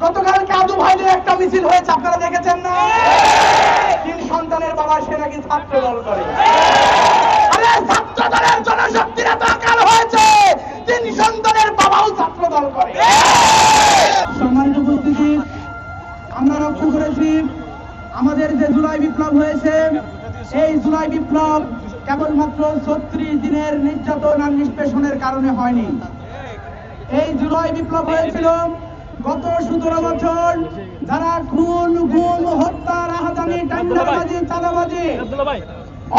গতকালকে আদু ভাইদের একটা মিছিল হয়েছে, আপনারা দেখেছেন না? 3 সন্তানের বাবা সে নাকি ছাত্র দল করে। আরে ছাত্র দলের জনশক্তির এত আকাল হয়েছে, 3 সন্তানের বাবাও ছাত্র দল করে। সম্মানিত উপস্থিতি, আমরা লক্ষ্য করেছি আমাদের যে জুলাই বিপ্লব হয়েছে, এই জুলাই বিপ্লব কেবলমাত্র 36 দিনের নির্যাতন আর নিষ্পেষণের কারণে হয়নি। এই জুলাই বিপ্লব হয়েছিল গত 17 বছর যারা খুন, গুম, হত্যা, রাহাজানি, টেন্ডারবাজি, চাঁদাবাজি,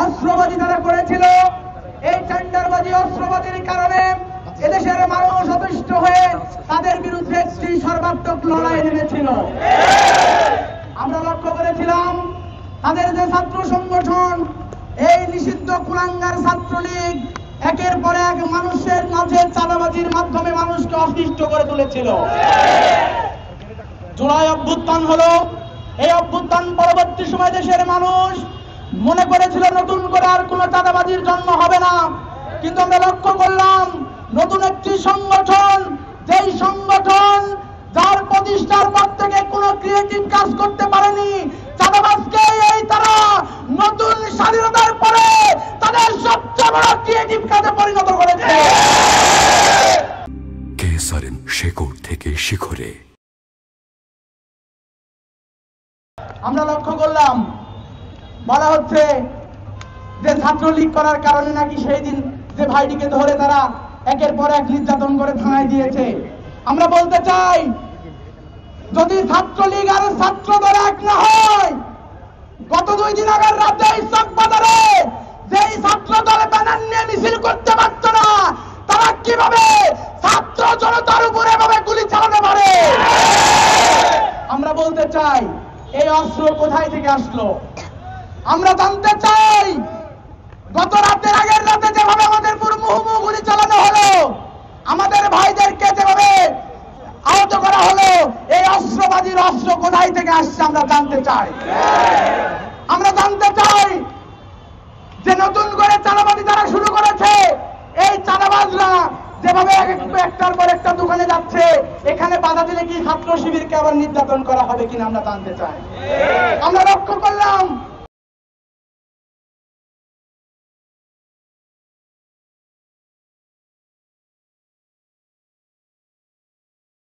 অস্ত্রবাজি যারা করেছিল, এই টেন্ডারবাজি, অস্ত্রবাজির কারণে এদেশের মানুষ অতিষ্ঠ হয়ে তাদের বিরুদ্ধে একটি সর্বাত্মক লড়াই নেমেছিল। আমরা লক্ষ্য করেছিলাম তাদের যে ছাত্র সংগঠন, এই নিষিদ্ধ কুলাঙ্গার ছাত্রলীগ একের পর এক মানুষের মাঝে চাঁদাবাজির মাধ্যমে মানুষকে অতিষ্ঠ করে তুলেছিল। জুলাই অভ্যুত্থান হলো, এই অভ্যুত্থান পরবর্তী সময় দেশের মানুষ মনে করেছিল নতুন করে আর কোনো চাঁদাবাজির জন্ম হবে না, কিন্তু আমরা লক্ষ্য করলাম নতুন একটি সংগঠন, যেই সংগঠন যার প্রতিষ্ঠার পর থেকে কোনো ক্রিয়েটিভ কাজ করতে পারেনি, চাঁদাবাজকে এই তারা নতুন স্বাধীনতার পরে তাদের সবচেয়ে বড় ক্রিয়েটিভ কাজে পরিণত করেছে। কেসারেন শেকড় থেকে শিখরে। আমরা লক্ষ্য করলাম বলা হচ্ছে যে ছাত্রলীগ করার কারণে নাকি সেই দিন যে ভাইটিকে ধরে তারা একের পর এক নির্যাতন করে থানায় দিয়েছে। আমরা বলতে চাই, যদি ছাত্রলীগ আর ছাত্রদল এক না হয়, গত 2 দিন আগের রাতে চকবাজারে যেই ছাত্র দলে ব্যানার নিয়ে মিছিল করতে পারত না, তারা কিভাবে ছাত্র জনতার উপরে এভাবে গুলি চালাতে পারে? আমরা বলতে চাই এই অস্ত্র কোথায় থেকে আসলো? আমরা জানতে চাই গত রাতের আগের রাতে যেভাবে আমাদের পুরো মুহুর্মুহু গুলি চালানো হলো, আমাদের ভাইদেরকে যেভাবে আহত করা হলো, এই অস্ত্রবাদীর অস্ত্র কোথায় থেকে আসছে আমরা জানতে চাই। আমরা জানতে চাই যে নতুন করে চাঁদাবাজি যারা শুরু করেছে, এই চাঁদাবাজরা যেভাবে একটার পর একটা দোকানে যাচ্ছে, এখানে বাধা দিলে কি ছাত্র শিবিরকে আবার নির্যাতন করা হবে কিনা আমরা জানতে চাই। আমরা লক্ষ্য করলাম